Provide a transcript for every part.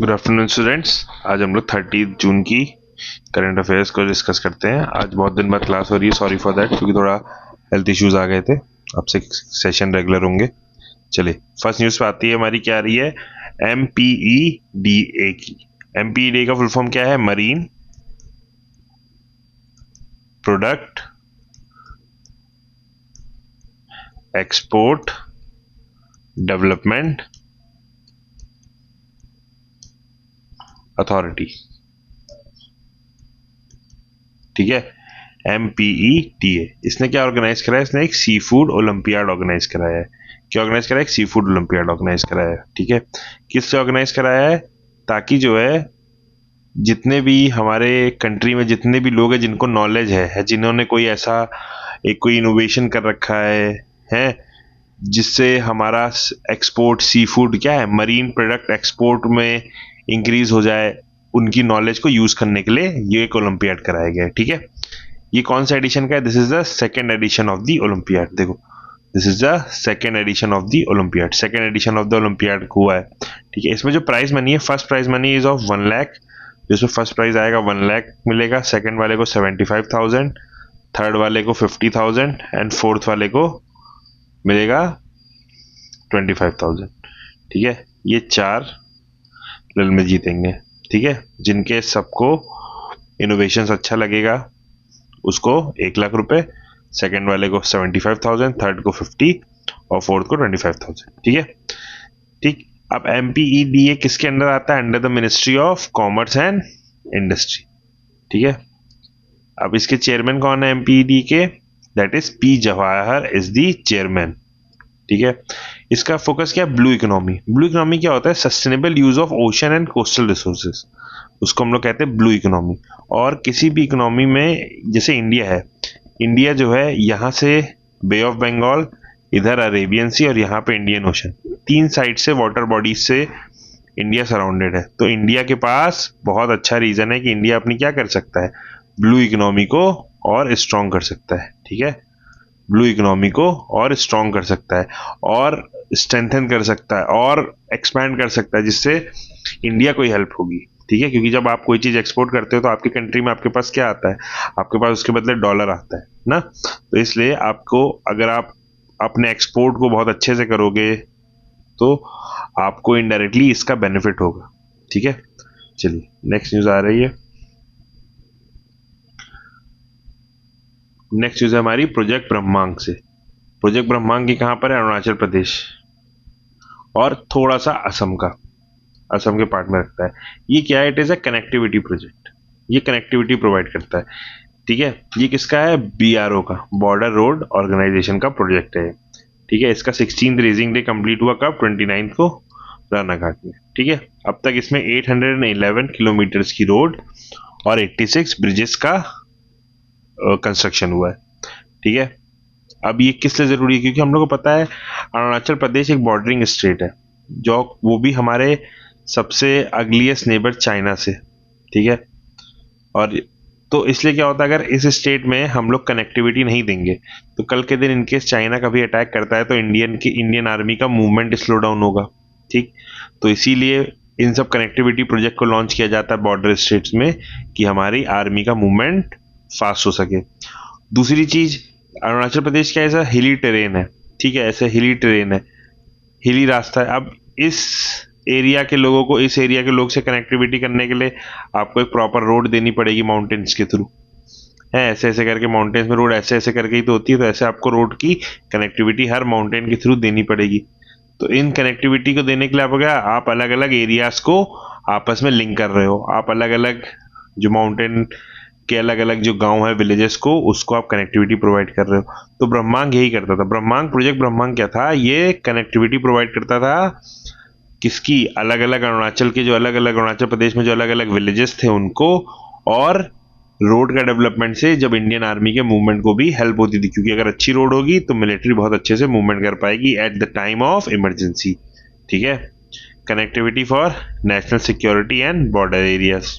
Good afternoon students. आज हम लोग 30 जून की करंट अफेयर्स को डिस्कस करते हैं। आज बहुत दिन बाद क्लास हो रही है, सॉरी फॉर दैट, क्योंकि थोड़ा हेल्थ इश्यूज आ गए थे। अब से सेशन रेगुलर होंगे। चलिए, फर्स्ट न्यूज़ पे आती है हमारी, क्या आ रही है? MPEDA की। MPEDA का फुल फॉर्म क्या है? Marine product export development authority. ठीक है, MPEDA। इसने क्या ऑर्गेनाइज कराया? इसने एक सी फूड ओलंपियाड ऑर्गेनाइज कराया है। क्या ऑर्गेनाइज कराया? एक सी फूड ओलंपियाड ऑर्गेनाइज कराया है। ठीक है, किससे ऑर्गेनाइज कराया है? ताकि जो है, जितने भी हमारे कंट्री में जितने भी लोग हैं जिनको नॉलेज है जिन्होंने कोई ऐसा एक कोई इनोवेशन कर रखा है जिससे हमारा एक्सपोर्ट सी फूड क्या है, मरीन प्रोडक्ट एक्सपोर्ट में इंक्रीज हो जाए, उनकी नॉलेज को यूज करने के लिए ये एक ओलंपियाड कराया गया है। ठीक है, ये कौन सा एडिशन का है? This is the second edition of the olympiad. देखो, this is the second edition of the olympiad. Second edition of the olympiad हुआ है। ठीक है, इसमें जो प्राइज मनी है, first prize money is of 1 lakh, जिसमें फर्स्ट प्राइज आएगा 1 लाख मिलेगा, सेकंड वाले को 75,000, थर्ड वाले को 50,000 एंड फोर्थ वाले को मिलेगा 25,000। ठीक है, ये 4 रेल में जीतेंगे। ठीक है, जिनके सबको इनोवेशन अच्छा लगेगा उसको 1 लाख रुपए, सेकंड वाले को 75,000, थर्ड को 50 और फोर्थ को 25,000। ठीक है, ठीक। अब MPEDA किसके अंडर आता है? Under the ministry of commerce and industry. ठीक है, अब इसके चेयरमैन कौन है MPEDA के? That is P Jawahar is the chairman. ठीक है, इसका फोकस क्या है? Blue economy. ब्लू इकोनॉमी क्या होता है? Sustainable use of ocean and coastal resources, उसको हम लोग कहते हैं ब्लू इकोनॉमी। और किसी भी इकोनॉमी में, जैसे इंडिया है, इंडिया जो है यहाँ से बे ऑफ बंगाल, इधर अरेबियन सी और यहाँ पे इंडियन ओशन, 3 साइड से वाटर बॉडीज से इंडिया सराउंडेड है। तो इंडिया के पास बहुत अच्छा रीजन है कि इंडिया अपनी क्या कर सकता है, ब्लू इकोनॉमी को और स्ट्रॉन्ग कर सकता है। ठीक है, ब्लू इकोनॉमी को और स्ट्रॉन्ग कर सकता है और स्ट्रेंथन कर सकता है और एक्सपैंड कर सकता है, जिससे इंडिया को ही हेल्प होगी। ठीक है, क्योंकि जब आप कोई चीज एक्सपोर्ट करते हो तो आपकी कंट्री में आपके पास क्या आता है? आपके पास उसके बदले डॉलर आता है ना। तो इसलिए आपको, अगर आप अपने एक्सपोर्ट को बहुत अच्छे से करोगे तो आपको इनडायरेक्टली इसका बेनिफिट होगा। ठीक है, चलिए नेक्स्ट न्यूज आ रही है। नेक्स्ट न्यूज है हमारी प्रोजेक्ट ब्रह्मांक से। प्रोजेक्ट ब्रह्मांक की कहां पर है? अरुणाचल प्रदेश और थोड़ा सा असम का, असम के पार्ट में रखता है। ये क्या है? It is a connectivity project. ये कनेक्टिविटी प्रोवाइड करता है। ठीक है, ये किसका है? BRO का, बॉर्डर रोड ऑर्गेनाइजेशन का प्रोजेक्ट है। ठीक है, इसका 16th रेजिंग डे कंप्लीट हुआ कब? 29 को, राना घाट में। ठीक है, अब तक इसमें 811 किलोमीटर्स की रोड और 86 ब्रिजेस का कंस्ट्रक्शन हुआ है। ठीक है, अब ये किस लिए जरूरी है? क्योंकि हम लोग को पता है अरुणाचल प्रदेश एक बॉर्डरिंग स्टेट है, जो वो भी हमारे सबसे अगलीस्ट नेबर चाइना से। ठीक है, और तो इसलिए क्या होता है, अगर इस स्टेट में हम लोग कनेक्टिविटी नहीं देंगे तो कल के दिन इनकेस चाइना कभी अटैक करता है तो इंडियन आर्मी का मूवमेंट स्लो डाउन होगा। ठीक, तो इसीलिए इन सब कनेक्टिविटी प्रोजेक्ट को लॉन्च किया जाता है बॉर्डर स्टेट्स में, कि हमारी आर्मी का मूवमेंट फास्ट हो सके। दूसरी चीज, अरुणाचल प्रदेश क्या ऐसा हिली टेरेन है। ठीक है, ऐसे हिली टेरेन है, हिली रास्ता है। अब इस एरिया के लोगों को, इस एरिया के लोग से कनेक्टिविटी करने के लिए आपको एक प्रॉपर रोड देनी पड़ेगी माउंटेन्स के थ्रू। है, ऐसे ऐसे करके माउंटेन्स में रोड ऐसे ऐसे करके ही तो होती है, तो ऐसे आपको रोड की कनेक्टिविटी हर माउंटेन के थ्रू देनी पड़ेगी। तो इन कनेक्टिविटी को देने के लिए आप क्या, आप अलग अलग एरियाज को आपस में लिंक कर रहे हो। आप अलग अलग जो माउंटेन के अलग अलग जो गांव है, विलेजेस को, उसको आप कनेक्टिविटी प्रोवाइड कर रहे हो। तो ब्रह्मांक यही करता था। ब्रह्मांक प्रोजेक्ट, ब्रह्मांक क्या था? ये कनेक्टिविटी प्रोवाइड करता था किसकी? अलग अलग अरुणाचल के, जो अलग अलग अरुणाचल प्रदेश में जो अलग अलग विलेजेस थे उनको, और रोड का डेवलपमेंट से जब इंडियन आर्मी के मूवमेंट को भी हेल्प होती थी, क्योंकि अगर अच्छी रोड होगी तो मिलिट्री बहुत अच्छे से मूवमेंट कर पाएगी at the time of emergency. ठीक है, connectivity for national security and border areas,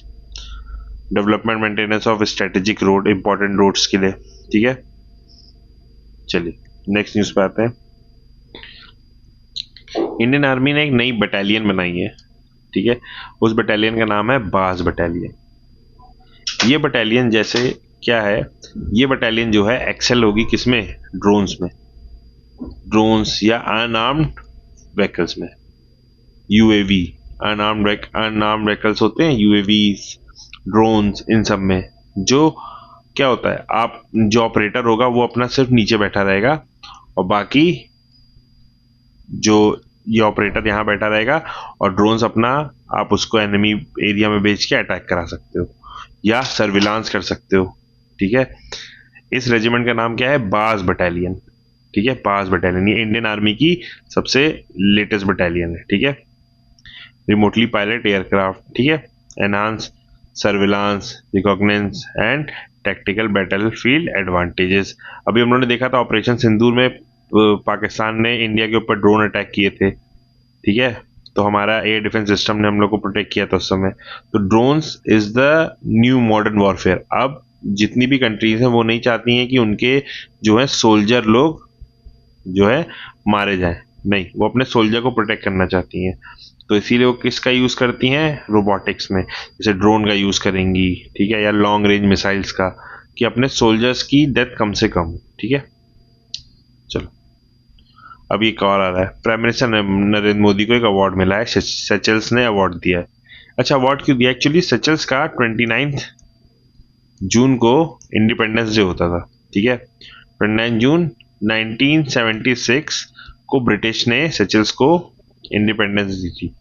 development maintenance of strategic road, important roads के लिए। ठीक है, चलिए नेक्स्ट न्यूज पे आते हैं। इंडियन आर्मी ने एक नई बटालियन बनाई है। ठीक है। उस बटालियन का नाम है बाज बटालियन। ये बटालियन जैसे क्या है, ये बटालियन जो है एक्सेल होगी किसमें, ड्रोन्स में, ड्रोन्स या अनआर्म्ड व्हीकल्स में, यूएवी, अनआर्म्ड व्हीकल्स होते हैं, यूएवी, ड्रोन्स, इन सब में जो क्या होता है, आप जो ऑपरेटर होगा वो अपना सिर्फ नीचे बैठा रहेगा और बाकी जो ये ऑपरेटर यहाँ बैठा रहेगा और ड्रोन्स अपना, आप उसको एनिमी एरिया में भेज के अटैक करा सकते हो या सर्विलांस कर सकते हो। ठीक है। इस रेजिमेंट का नाम क्या है, बाज बटालियन। ठीक है, बाज बटालियन ये इंडियन आर्मी की सबसे लेटेस्ट बटालियन है। ठीक है। रिमोटली पायलट एयरक्राफ्ट, ठीक है, enhance surveillance, reconnaissance and tactical battlefield advantages. अभी हम लोगों ने देखा था ऑपरेशन सिंदूर में पाकिस्तान ने इंडिया के ऊपर ड्रोन अटैक किए थे। ठीक है। तो हमारा एयर डिफेंस सिस्टम ने हम लोग को प्रोटेक्ट किया था उस समय। तो drones is the new modern warfare. अब जितनी भी कंट्रीज हैं वो नहीं चाहती हैं कि उनके जो है सोल्जर लोग जो है मारे जाएं, नहीं, वो अपने सोल्जर को प्रोटेक्ट करना चाहती हैं। तो इसीलिए वो किसका यूज करती हैं, रोबोटिक्स में, जैसे ड्रोन का यूज करेंगी, ठीक है, या लॉन्ग रेंज मिसाइल्स का, कि अपने सोल्जर्स की डेथ कम से कम हो। ठीक है। चलो, अब ये कॉल आ रहा है। प्राइम मिनिस्टर नरेंद्र मोदी को एक अवार्ड मिला है, सेचल्स ने अवार्ड दिया है। अच्छा, अवार्ड क्यों दिया, एक्चुअली सेचल्स का 29 जून को इंडिपेंडेंस डे होता था। ठीक है। 29 जून 1976 को ब्रिटिश ने सेचल्स को इंडिपेंडेंस दी थी।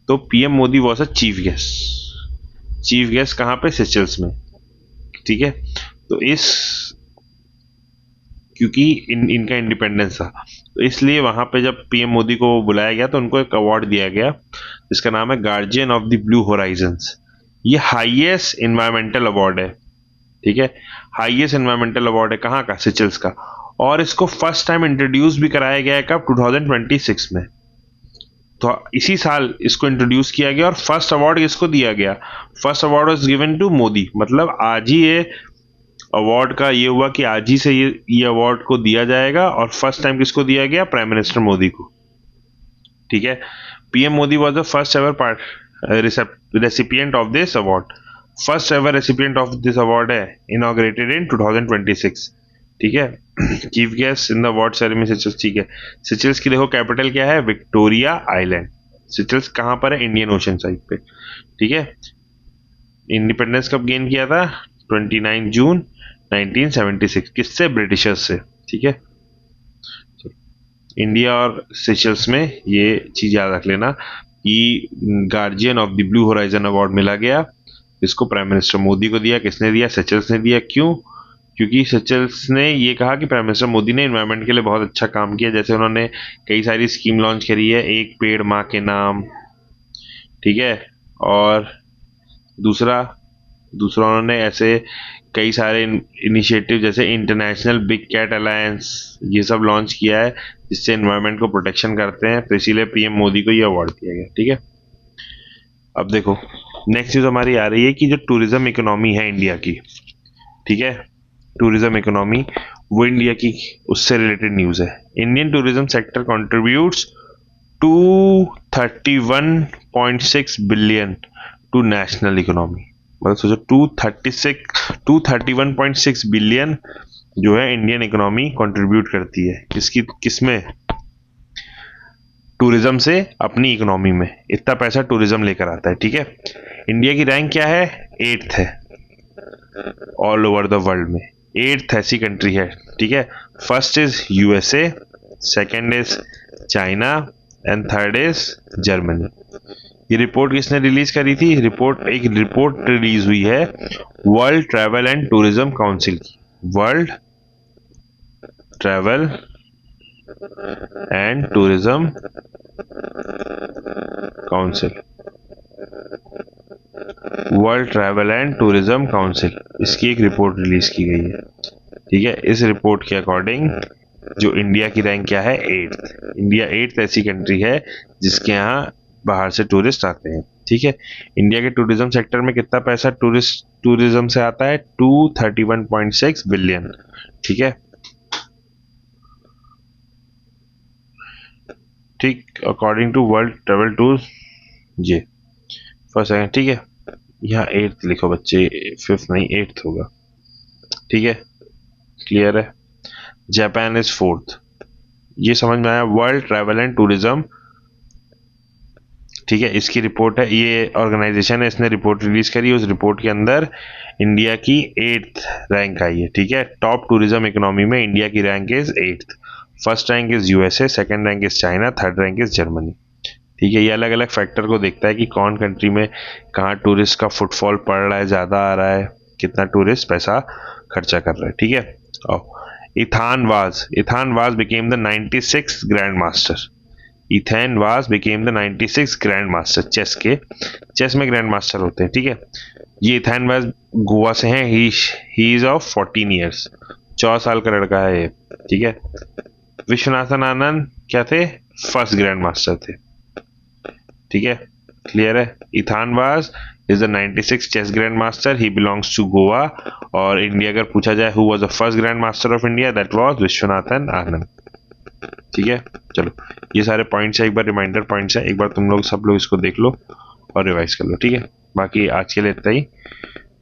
तो PM Modi was a chief guest. Chief guest कहाँ पे, सेचल्स में। ठीक है। तो इस क्योंकि इनका इंडिपेंडेंस था, तो इसलिए वहां पे जब पीएम मोदी को बुलाया गया तो उनको एक अवार्ड दिया गया जिसका नाम है guardian of the blue Horizons. ये हाईएस्ट इन्वायरमेंटल अवार्ड है। ठीक है। हाईएस्ट एनवायरमेंटल अवार्ड है, कहाँ का, सिचल्स का। और इसको फर्स्ट टाइम इंट्रोड्यूस भी कराया गया है कब, 2026 में। तो इसी साल इसको इंट्रोड्यूस किया गया और फर्स्ट अवार्ड किसको दिया गया, first award was given to Modi. मतलब आज ही ये अवार्ड का ये हुआ कि आज ही से ये अवार्ड को दिया जाएगा और फर्स्ट टाइम किसको दिया गया, प्राइम मिनिस्टर मोदी को। ठीक है। PM Modi was the first ever recipient of this award. First ever recipient of this award है, इनॉग्रेटेड इन 2026। ठीक है। Chief guest in the award ceremony Seychelles. ठीक है। सिचल्स की देखो कैपिटल क्या है, विक्टोरिया आइलैंड। सिचल्स कहां पर है, इंडियन ओशन साइड पे। ठीक है। इंडिपेंडेंस कब गेन किया था, 29 जून 1976। किससे, ब्रिटिशर्स से। ठीक है। इंडिया और सेशल्स में ये चीज याद रख लेना कि guardian of the blue horizon award मिला गया। इसको प्राइम मिनिस्टर मोदी को दिया। किसने दिया, सेचल्स ने दिया। क्यों, क्योंकि सेचल्स ने ये कहा कि प्राइम मिनिस्टर मोदी ने इन्वायरमेंट के लिए बहुत अच्छा काम किया। जैसे उन्होंने कई सारी स्कीम लॉन्च करी है, एक पेड़ माँ के नाम। ठीक है। और दूसरा दूसरा उन्होंने ऐसे कई सारे इनिशिएटिव जैसे इंटरनेशनल बिग कैट अलायंस ये सब लॉन्च किया है जिससे एनवायरनमेंट को प्रोटेक्शन करते हैं। तो इसीलिए पीएम मोदी को ये अवार्ड दिया गया। ठीक है। अब देखो नेक्स्ट न्यूज हमारी आ रही है कि जो टूरिज्म इकोनॉमी है इंडिया की, ठीक है, टूरिज्म इकोनॉमी, वो इंडिया की उससे रिलेटेड न्यूज है। Indian tourism sector contributes 231.6 billion to national economy. मतलब सोचो 231.6 बिलियन जो है इंडियन इकोनॉमी कंट्रीब्यूट करती है किसकी, किसमें, टूरिज्म से अपनी इकोनॉमी में। इतना पैसा टूरिज्म लेकर आता है। ठीक है। इंडिया की रैंक क्या है, 8th है ऑल ओवर द वर्ल्ड में। 8th ऐसी कंट्री है। ठीक है। First is USA, second is China and third is Germany. ये रिपोर्ट किसने रिलीज करी थी, एक रिपोर्ट रिलीज हुई है World Travel and Tourism Council की। World Travel and Tourism Council, World Travel and Tourism Council, इसकी एक रिपोर्ट रिलीज की गई है। ठीक है। इस रिपोर्ट के अकॉर्डिंग जो इंडिया की रैंक क्या है, 8th। इंडिया 8th ऐसी कंट्री है जिसके यहाँ बाहर से टूरिस्ट आते हैं। ठीक है। इंडिया के टूरिज्म सेक्टर में कितना पैसा टूरिज्म से आता है, 231.6 बिलियन। ठीक है। ठीक, according to world travel tour, ये फर्स्ट सेकंड, ठीक है। यहाँ 8th लिखो बच्चे, 5th नहीं 8th होगा, ठीक है, क्लियर है। जापान इज 4th, ये समझ में आया। वर्ल्ड ट्रैवल एंड टूरिज्म, ठीक है, इसकी रिपोर्ट है, ये ऑर्गेनाइजेशन है, इसने रिपोर्ट रिलीज करी, उस रिपोर्ट के अंदर इंडिया की 8th रैंक आई है, ठीक है। टॉप टूरिज्म इकोनॉमी में इंडिया की rank is 8th। First rank is USA, second rank is China, third rank is Germany, ठीक है। ये अलग अलग फैक्टर को देखता है कि कौन कंट्री में कहाँ टूरिस्ट का फुटफॉल पड़ रहा है, ज़्यादा आ रहा है, कितना टूरिस्ट पैसा खर्चा कर रहा है, ठीक है। और Ethan was became the 96th grand master. Ethan was became the 96th grand master chess के, चेस में ग्रैंड मास्टर होते हैं, ठीक है। ये इथेन वाज गोवा से हैं, ही इज ऑफ 14 ईयर्स, 14 साल का लड़का है ये, ठीक है। विश्वनाथन आनंद क्या थे, फर्स्ट ग्रैंड मास्टर थे, ठीक है, क्लियर है। Ethan was is the 96th chess grand master, he belongs to Goa. और इंडिया अगर पूछा जाए who was the first grand master of India, that was Viswanathan Anand, ठीक है। चलो, ये सारे पॉइंट्स है, एक बार रिमाइंडर पॉइंट्स है, एक बार तुम लोग सब लोग इसको देख लो और रिवाइज कर लो, ठीक है। बाकी आज के लिए इतना ही,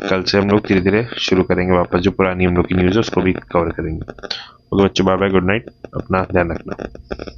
कल से हम लोग धीरे धीरे शुरू करेंगे वापस, जो पुरानी हम लोग की न्यूज़ है उसको भी कवर करेंगे। ओके बच्चों, बाय बाय, गुड नाइट, अपना ध्यान रखना।